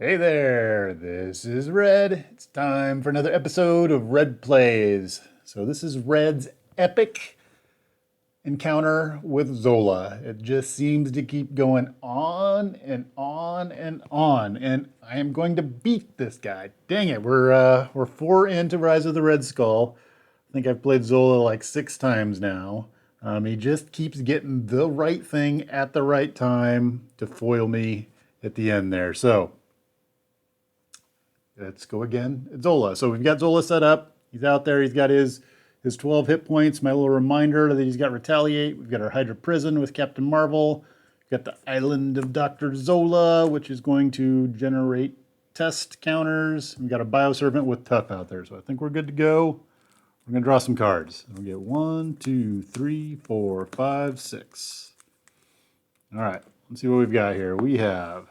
Hey there, this is Red. It's time for another episode of Red Plays. So this is Red's epic encounter with Zola. It just seems to keep going on and on and on, and I am going to beat this guy. Dang it, we're four into Rise of the Red Skull. I think I've played Zola like 6 times now. He just keeps getting the right thing at the right time to foil me at the end there. So let's go again. It's Zola. So we've got Zola set up. He's out there. He's got his 12 hit points. My little reminder that he's got Retaliate. We've got our Hydra Prison with Captain Marvel. We've got the Island of Dr. Zola, which is going to generate test counters. We've got a Bioservant with Tough out there. So I think we're good to go. We're going to draw some cards. We'll get 1, 2, 3, 4, 5, 6. All right. Let's see what we've got here. We have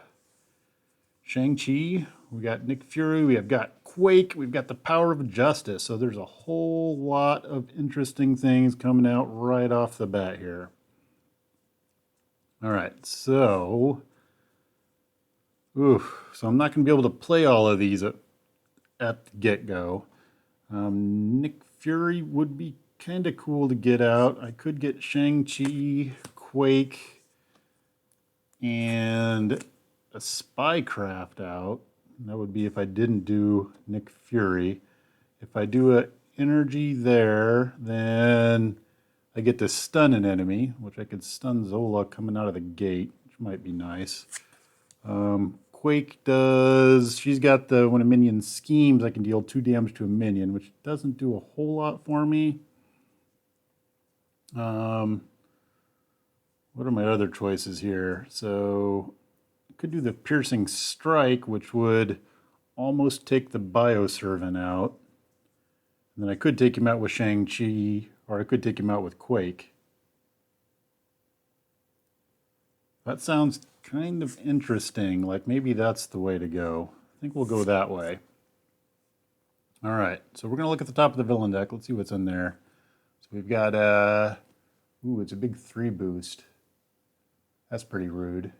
Shang-Chi. We got Nick Fury, we have got Quake, we've got the Power of Justice. So there's a whole lot of interesting things coming out right off the bat here. All right, so I'm not going to be able to play all of these at the get-go. Nick Fury would be kind of cool to get out. I could get Shang-Chi, Quake, and a Spycraft out. That would be if I didn't do Nick Fury. If I do an energy there, then I get to stun an enemy, which I could stun Zola coming out of the gate, which might be nice. Quake does, she's got the, when a minion schemes, I can deal 2 damage to a minion, which doesn't do a whole lot for me. What are my other choices here? So could do the Piercing Strike, which would almost take the Bioservant out. And then I could take him out with Shang-Chi, or I could take him out with Quake. That sounds kind of interesting. Like maybe that's the way to go. I think we'll go that way. All right, so we're going to look at the top of the villain deck. Let's see what's in there. So we've got, it's a big 3 boost. That's pretty rude.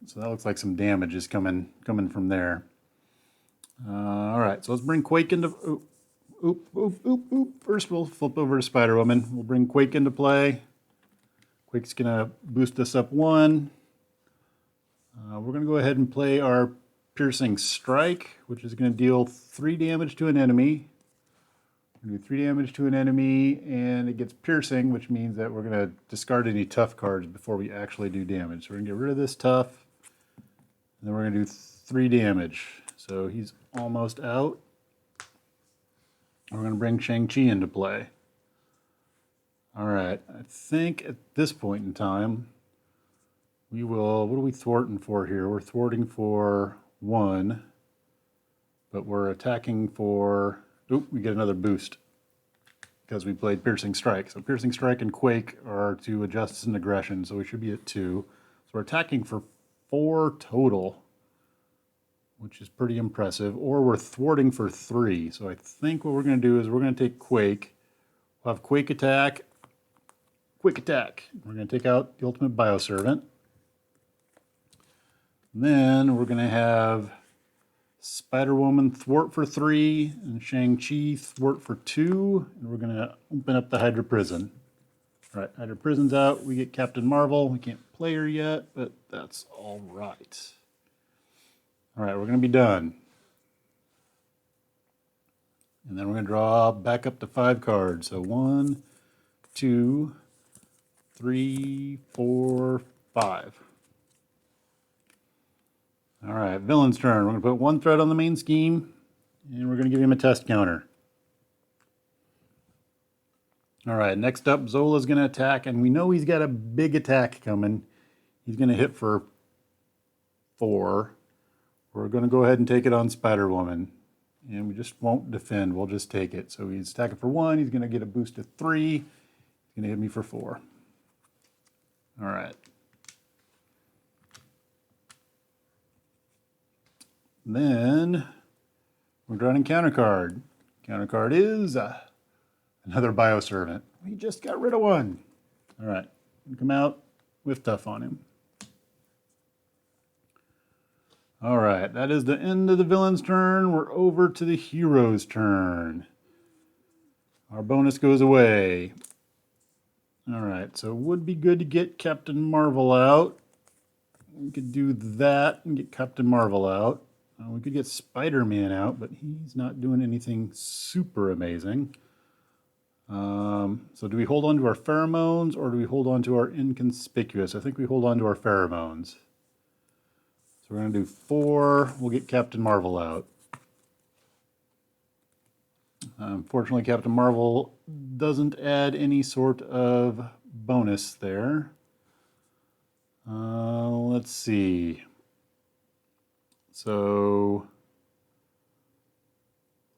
So that looks like some damage is coming from there. All right, so let's bring Quake into... First, we'll flip over to SpiderWoman. We'll bring Quake into play. Quake's going to boost us up 1. We're going to go ahead and play our Piercing Strike, which is going to deal 3 damage to an enemy. We're going to do 3 damage to an enemy, and it gets Piercing, which means that we're going to discard any tough cards before we actually do damage. So we're going to get rid of this tough, and then we're going to do 3 damage. So he's almost out. We're going to bring Shang-Chi into play. All right, I think at this point in time, we will, what are we thwarting for here? We're thwarting for 1, but we're attacking for, we get another boost because we played Piercing Strike. So Piercing Strike and Quake are to Justice and Aggression, so we should be at 2. So we're attacking for 4 total, which is pretty impressive, or we're thwarting for 3. So I think what we're going to do is we're going to take Quake. We'll have Quake attack, Quick attack. We're going to take out the Ultimate Bioservant. Then we're going to have SpiderWoman thwart for 3 and Shang-Chi thwart for 2. And we're going to open up the Hydra Prison. All right, Hydra Prison's out. We get Captain Marvel. We can't play her yet, but that's all right. All right, we're going to be done. And then we're going to draw back up to 5 cards. So 1, 2, 3, 4, 5. All right, villain's turn. We're going to put 1 threat on the main scheme, and we're going to give him a test counter. All right, next up, Zola's going to attack, and we know he's got a big attack coming. He's going to hit for 4. We're going to go ahead and take it on SpiderWoman, and we just won't defend. We'll just take it. So he's attacking for 1. He's going to get a boost to 3. He's going to hit me for 4. All right. Then we're drawing counter card. Counter card is another Bioservant. We just got rid of 1. All right. Come out with Tough on him. All right, that is the end of the villain's turn. We're over to the hero's turn. Our bonus goes away. All right, so it would be good to get Captain Marvel out. We could do that and get Captain Marvel out. We could get Spider-Man out, but he's not doing anything super amazing. So do we hold on to our pheromones or do we hold on to our inconspicuous? I think we hold on to our pheromones. So we're going to do 4. We'll get Captain Marvel out. Unfortunately, Captain Marvel doesn't add any sort of bonus there. Let's see. So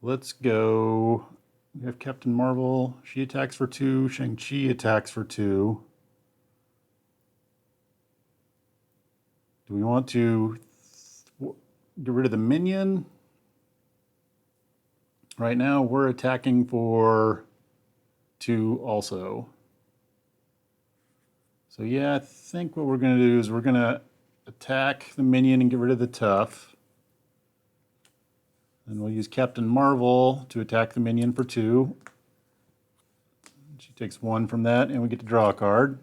let's go. We have Captain Marvel. She attacks for 2. Shang-Chi attacks for 2. Do we want to get rid of the minion? Right now, we're attacking for 2 also. So yeah, I think what we're going to do is we're going to attack the minion and get rid of the tough. Then we'll use Captain Marvel to attack the minion for 2. She takes 1 from that, and we get to draw a card.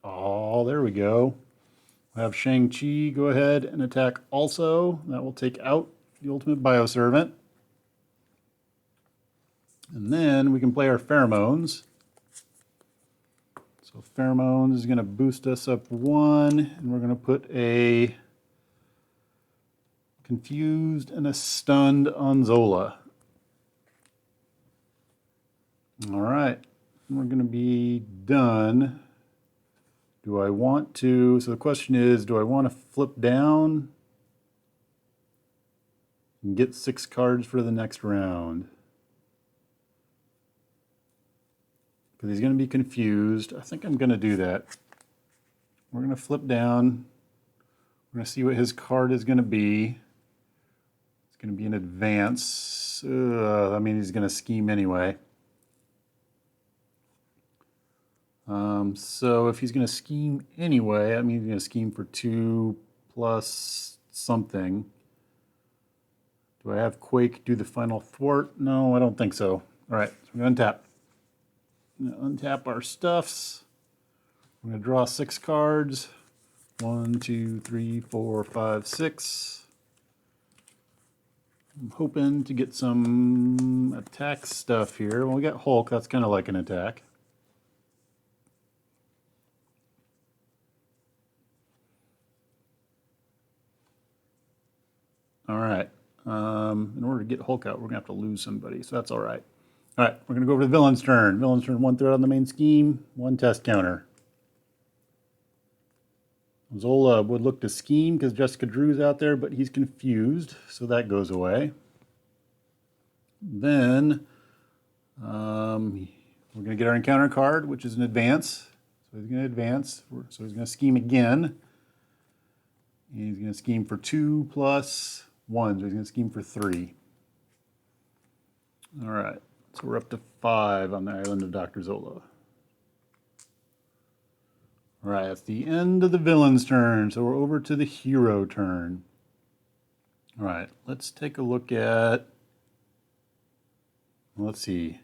Oh, there we go. We'll have Shang-Chi go ahead and attack also. That will take out the Ultimate Bioservant. And then we can play our pheromones. So pheromones is going to boost us up 1, and we're going to put a confused and a stunned on Zola. All right, we're going to be done. Do I want to, so the question is, do I want to flip down and get 6 cards for the next round? Because he's going to be confused. I think I'm going to do that. We're going to flip down. We're going to see what his card is going to be. It's going to be an advance. I mean, he's going to scheme anyway. So if he's going to scheme anyway, I mean, he's going to scheme for 2 plus something. Do I have Quake do the final thwart? No, I don't think so. All right, so we're going to untap. I'm going to untap our stuffs. I'm going to draw 6 cards. 1, 2, 3, 4, 5, 6. I'm hoping to get some attack stuff here. Well, we got Hulk. That's kind of like an attack. All right. In order to get Hulk out, we're going to have to lose somebody, so that's all right. All right, we're going to go over to the villain's turn. Villain's turn, 1 threat on the main scheme, 1 test counter. Zola would look to scheme because Jessica Drew's out there, but he's confused, so that goes away. Then we're going to get our encounter card, which is an advance. So he's going to advance. So he's going to scheme again. And he's going to scheme for 2 plus 1. So he's going to scheme for 3. All right. So we're up to 5 on the island of Dr. Zola. All right, that's the end of the villain's turn. So we're over to the hero turn. All right, let's take a look at, let's see.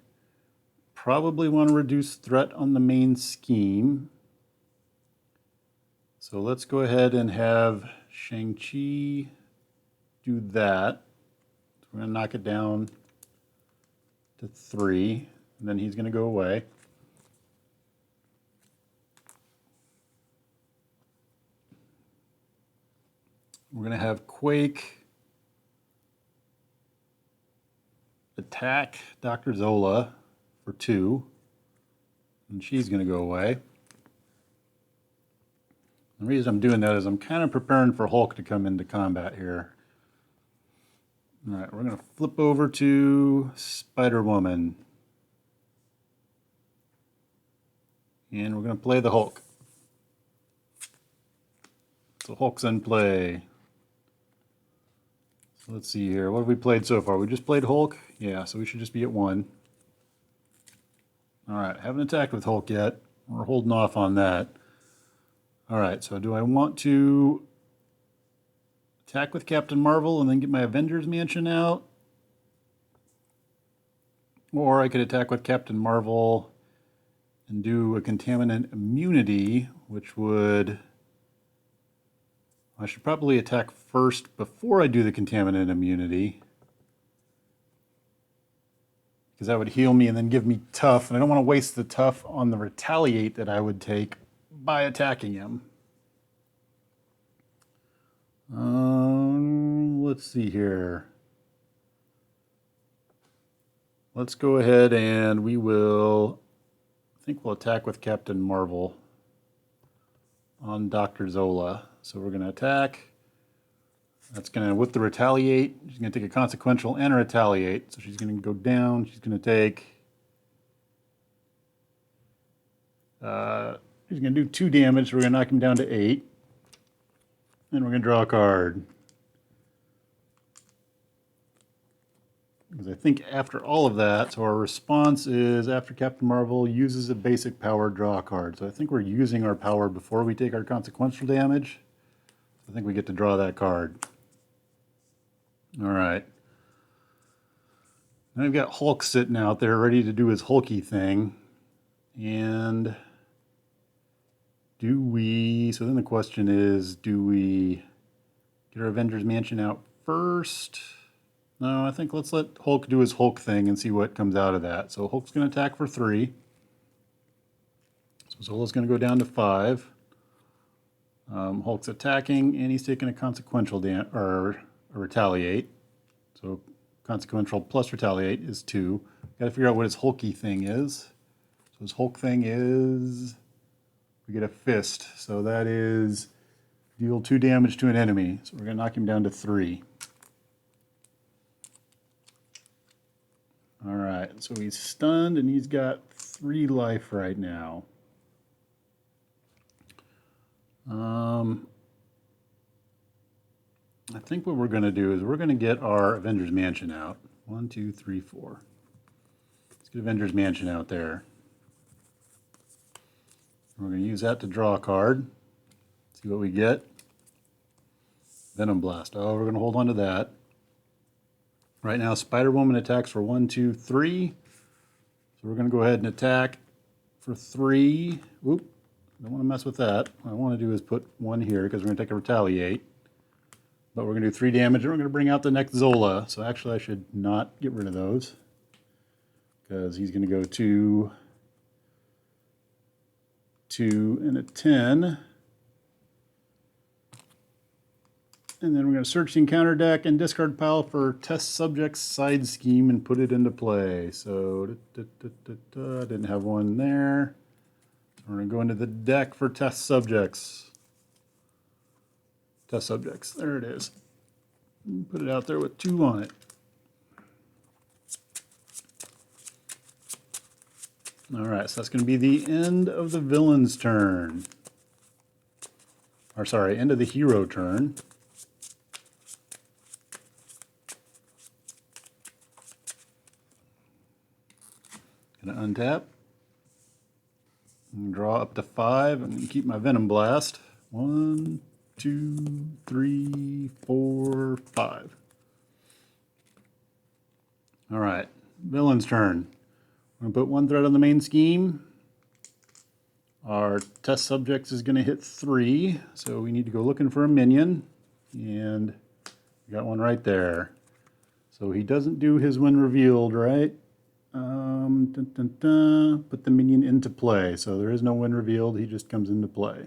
Probably want to reduce threat on the main scheme. So let's go ahead and have Shang-Chi do that. So we're going to knock it down to 3, and then he's going to go away. We're going to have Quake attack Dr. Zola for 2, and she's going to go away. The reason I'm doing that is I'm kind of preparing for Hulk to come into combat here. All right, we're going to flip over to SpiderWoman. And we're going to play the Hulk. So Hulk's in play. So let's see here. What have we played so far? We just played Hulk? Yeah, so we should just be at 1. All right, haven't attacked with Hulk yet. We're holding off on that. All right, so do I want to attack with Captain Marvel and then get my Avengers Mansion out. Or I could attack with Captain Marvel and do a contaminant immunity, which would... I should probably attack first before I do the contaminant immunity, because that would heal me and then give me tough, and I don't want to waste the tough on the retaliate that I would take by attacking him. Let's see here. Let's go ahead and we will, I think we'll attack with Captain Marvel on Dr. Zola. So we're going to attack. That's going to, with the retaliate, she's going to take a consequential and a retaliate. So she's going to go down. She's going to take, she's going to do 2 damage. So we're going to knock him down to 8. And we're going to draw a card. Because I think after all of that, so our response is after Captain Marvel uses a basic power, draw a card. So I think we're using our power before we take our consequential damage. I think we get to draw that card. All right. Now we've got Hulk sitting out there ready to do his Hulky thing. And do we, so then the question is, do we get our Avengers Mansion out first? No, I think let's let Hulk do his Hulk thing and see what comes out of that. So Hulk's going to attack for 3. So Zola's going to go down to 5. Hulk's attacking, and he's taking a consequential or a retaliate. So consequential plus retaliate is 2. Got to figure out what his Hulky thing is. So his Hulk thing is, we get a fist. So that is deal 2 damage to an enemy. So we're going to knock him down to 3. All right, so he's stunned and he's got 3 life right now. I think what we're going to do is we're going to get our Avengers Mansion out. 1, 2, 3, 4. Let's get Avengers Mansion out there. We're going to use that to draw a card. See what we get. Venom Blast. Oh, we're going to hold on to that. Right now, SpiderWoman attacks for 1, 2, 3. So we're going to go ahead and attack for 3. Whoop. Don't want to mess with that. What I want to do is put 1 here because we're going to take a retaliate. But we're going to do 3 damage and we're going to bring out the next Zola. So actually I should not get rid of those, because he's going to go 2, 2, and a 10. And then we're going to search the encounter deck and discard pile for test subjects side scheme and put it into play. So didn't have one there. So we're going to go into the deck for test subjects. Test subjects, there it is. Put it out there with 2 on it. All right, so that's going to be the end of the villain's turn. Or sorry, end of the hero turn. Gonna untap. And draw up to 5. I'm gonna keep my Venom Blast. 1, 2, 3, 4, 5. All right, villain's turn. I'm gonna put 1 threat on the main scheme. Our test subjects is gonna hit 3, so we need to go looking for a minion, and we got one right there. So he doesn't do his when revealed, right? Put the minion into play. So there is no when revealed, he just comes into play.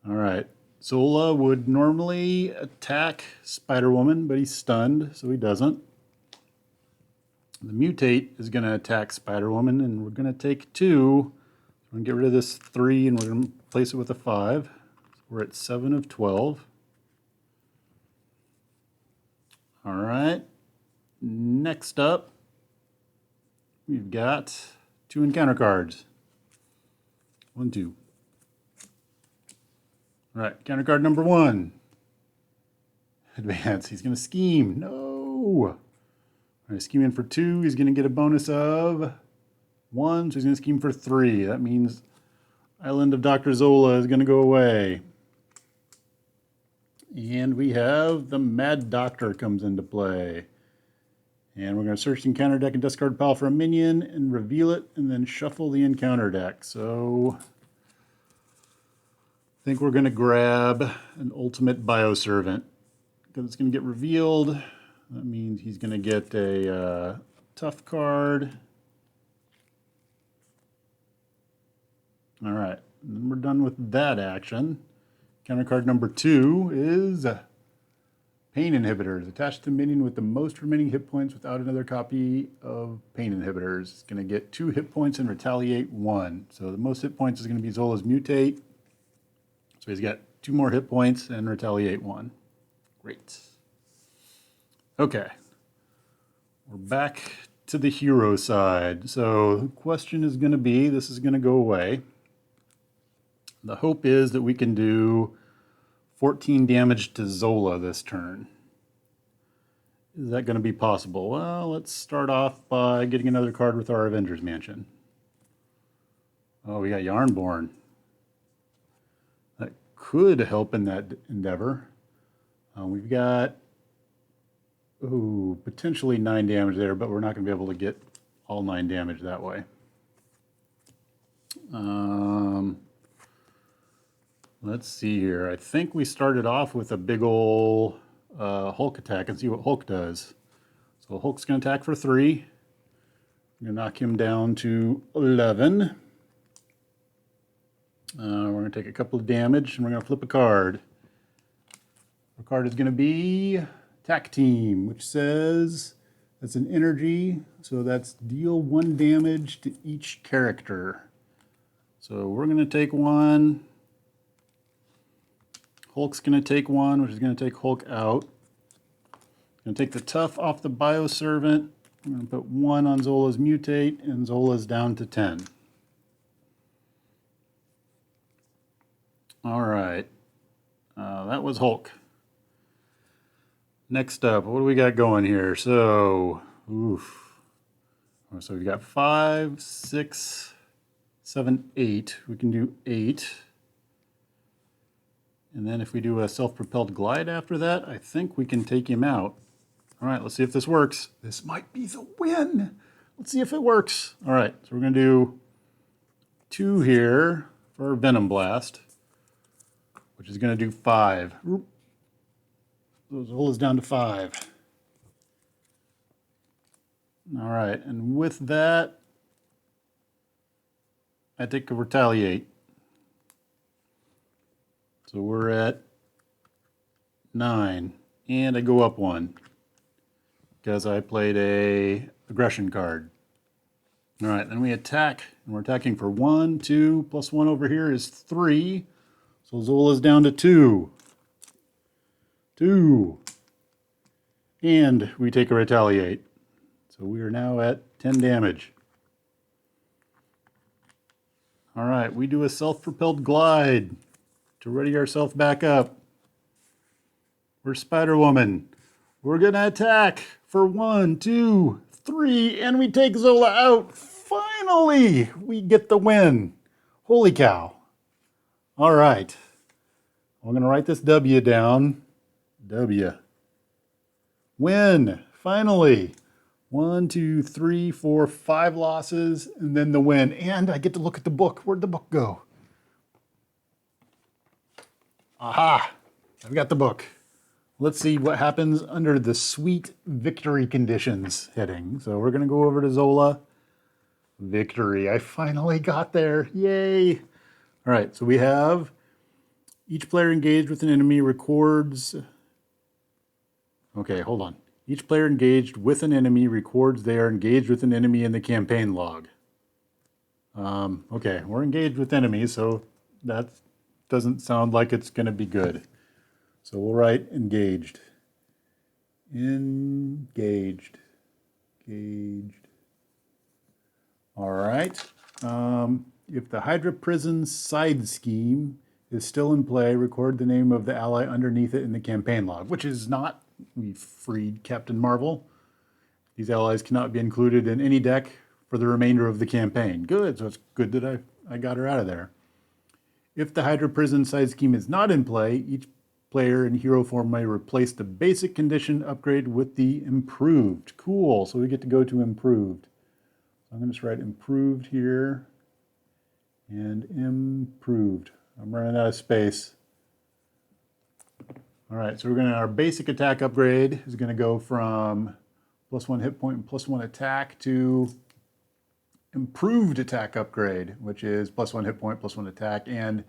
All right, Zola would normally attack SpiderWoman, but he's stunned, so he doesn't. The mutate is going to attack SpiderWoman, and we're going to take 2. We're going to get rid of this 3, and we're going to replace it with a 5. So we're at 7 of 12. All right, next up, we've got 2 encounter cards. 1, 2. All right, counter card number 1. Advance. He's going to scheme. No. All right, scheming for 2. He's going to get a bonus of 1, so he's going to scheme for 3. That means Island of Dr. Zola is going to go away. And we have the Mad Doctor comes into play. And we're going to search the encounter deck and discard a pile for a minion and reveal it and then shuffle the encounter deck. So I think we're going to grab an Ultimate Bioservant because it's going to get revealed. That means he's going to get a tough card. All right, and then we're done with that action. Counter card number 2 is Pain Inhibitors. Attached to minion with the most remaining hit points without another copy of Pain Inhibitors. It's going to get 2 hit points and retaliate 1. So the most hit points is going to be Zola's Mutate. So he's got 2 more hit points and retaliate 1. Great. Okay. We're back to the hero side. So the question is going to be, this is going to go away. The hope is that we can do 14 damage to Zola this turn. Is that going to be possible? Well, let's start off by getting another card with our Avengers Mansion. Oh, we got Yarnborn. That could help in that endeavor. We've got potentially 9 damage there, but we're not going to be able to get all 9 damage that way. Let's see here. I think we started off with a big ol' Hulk attack and see what Hulk does. So Hulk's going to attack for 3. I'm going to knock him down to 11. We're going to take a couple of damage and we're going to flip a card. Our card is going to be Attack Team, which says that's an energy. So that's deal 1 damage to each character. So we're going to take 1. Hulk's going to take 1, which is going to take Hulk out. Going to take the tough off the Bioservant. I'm going to put 1 on Zola's Mutate, and Zola's down to 10. All right. That was Hulk. Next up, what do we got going here? So, So we've got 5, 6, 7, 8. We can do 8. And then if we do a self-propelled glide after that, I think we can take him out. All right, let's see if this works. This might be the win. Let's see if it works. All right, so we're going to do 2 here for Venom Blast, which is going to do 5. So Zola's down to 5. All right, and with that, I take a retaliate. So we're at 9, and I go up 1 because I played a aggression card. All right, then we attack, and we're attacking for 1, 2, plus 1 over here is 3. So Zola's down to 2. 2. And we take a retaliate. So we are now at 10 damage. All right, we do a self-propelled glide to ready ourselves back up. We're SpiderWoman. We're going to attack for 1, 2, 3, and we take Zola out. Finally, we get the win. Holy cow. All right. I'm going to write this W down. W. Win. Finally. 1, 2, 3, 4, 5 losses, and then the win. And I get to look at the book. Where'd the book go? Aha! I've got the book. Let's see what happens under the sweet victory conditions heading. So we're going to go over to Zola. Victory. I finally got there. Yay! All right, so we have each player engaged with an enemy records... Okay, hold on. Each player engaged with an enemy records they are engaged with an enemy in the campaign log. Okay, we're engaged with enemies, so that doesn't sound like it's going to be good. So we'll write engaged. Engaged. Engaged. All right. If the Hydra Prison side scheme is still in play, record the name of the ally underneath it in the campaign log, which is not. We freed Captain Marvel. These allies cannot be included in any deck for the remainder of the campaign. Good, so it's good that I got her out of there. If the Hydra Prison side scheme is not in play, each player in hero form may replace the basic condition upgrade with the improved. Cool, so we get to go to improved. So I'm going to just write improved here and improved. I'm running out of space. All right, so our basic attack upgrade is going to go from +1 hit point and +1 attack to improved attack upgrade, which is +1 hit point, +1 attack, and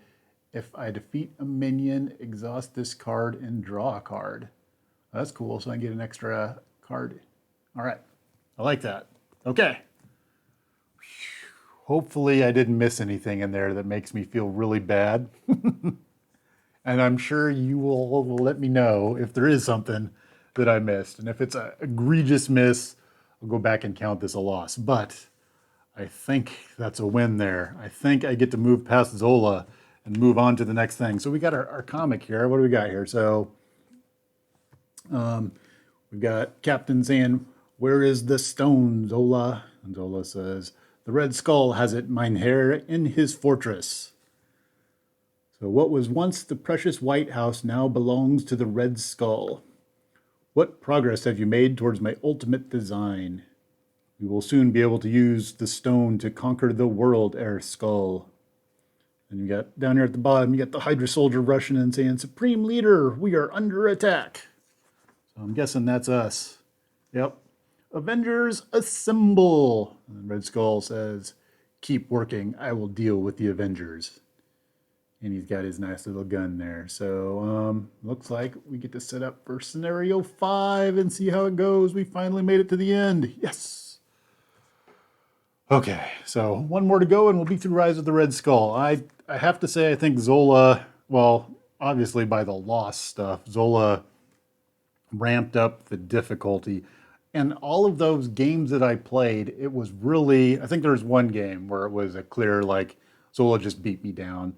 if I defeat a minion, exhaust this card and draw a card. That's cool, so I can get an extra card. All right, I like that. Okay. Hopefully I didn't miss anything in there that makes me feel really bad. And I'm sure you will let me know if there is something that I missed. And if it's an egregious miss, I'll go back and count this a loss. But I think that's a win there. I think I get to move past Zola and move on to the next thing. So we got our comic here. What do we got here? So we've got Captain saying, "Where is the stone, Zola?" And Zola says, "The Red Skull has it, Mynheer, in his fortress." So what was once the precious White House now belongs to the Red Skull. What progress have you made towards my ultimate design? We will soon be able to use the stone to conquer the world, Air Skull. And you got down here at the bottom, you got the Hydra Soldier rushing in saying, "Supreme Leader, we are under attack." So I'm guessing that's us. Yep. "Avengers, assemble." And Red Skull says, "Keep working. I will deal with the Avengers." And he's got his nice little gun there. So looks like we get to set up for scenario 5 and see how it goes. We finally made it to the end. Yes. Okay, so one more to go and we'll be through Rise of the Red Skull. I have to say I think Zola, well, obviously by the lost stuff, Zola ramped up the difficulty. And all of those games that I played, it was really, I think there was one game where it was a clear, like, Zola just beat me down.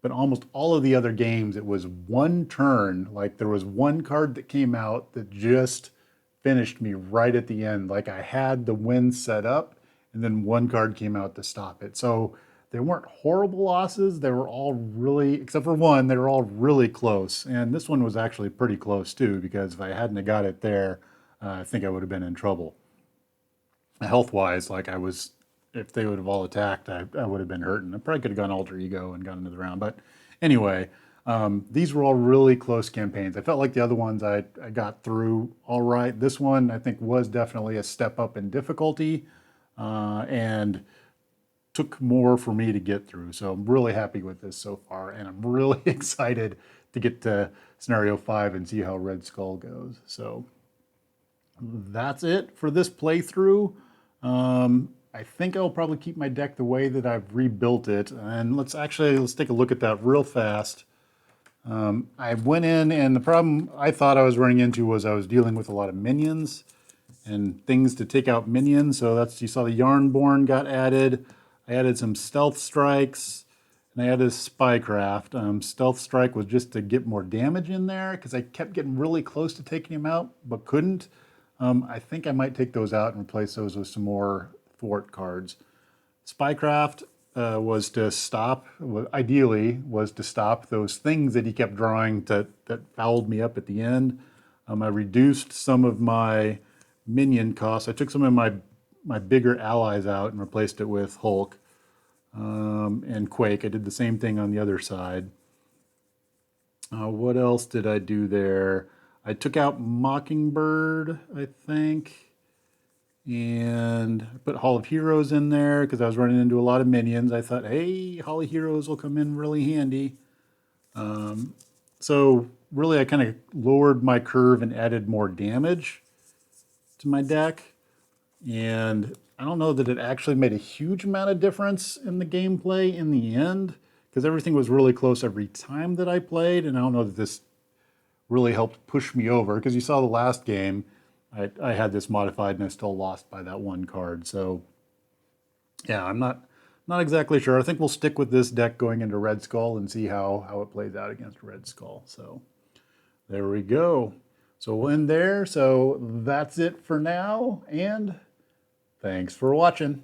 But almost all of the other games, it was one turn. Like there was one card that came out that just finished me right at the end. Like I had the win set up and then one card came out to stop it. So they weren't horrible losses. They were all really, except for one, they were all really close. And this one was actually pretty close too, because if I hadn't have got it there, I think I would have been in trouble. Health-wise, like I was, if they would have all attacked, I would have been hurting. I probably could have gone alter ego and gone into the round. But anyway, these were all really close campaigns. I felt like the other ones I got through all right. This one I think was definitely a step up in difficulty and took more for me to get through. So I'm really happy with this so far. And I'm really excited to get to scenario 5 and see how Red Skull goes. So that's it for this playthrough. I think I'll probably keep my deck the way that I've rebuilt it. And let's take a look at that real fast. I went in and the problem I thought I was running into was I was dealing with a lot of minions and things to take out minions. So you saw the Yarnborn got added. I added some Stealth Strikes and I added Spycraft. Stealth Strike was just to get more damage in there because I kept getting really close to taking him out but couldn't. I think I might take those out and replace those with some more thwart cards. Spycraft was to stop, ideally, was to stop those things that he kept drawing that fouled me up at the end. I reduced some of my minion costs. I took some of my bigger allies out and replaced it with Hulk and Quake. I did the same thing on the other side. What else did I do there? I took out Mockingbird, I think. And I put Hall of Heroes in there because I was running into a lot of minions. I thought, hey, Hall of Heroes will come in really handy. So really I kind of lowered my curve and added more damage to my deck. And I don't know that it actually made a huge amount of difference in the gameplay in the end because everything was really close every time that I played. And I don't know that this really helped push me over because you saw the last game. I had this modified and I still lost by that one card. So yeah, I'm not exactly sure. I think we'll stick with this deck going into Red Skull and see how it plays out against Red Skull. So there we go. So we'll end there. So that's it for now. And thanks for watching.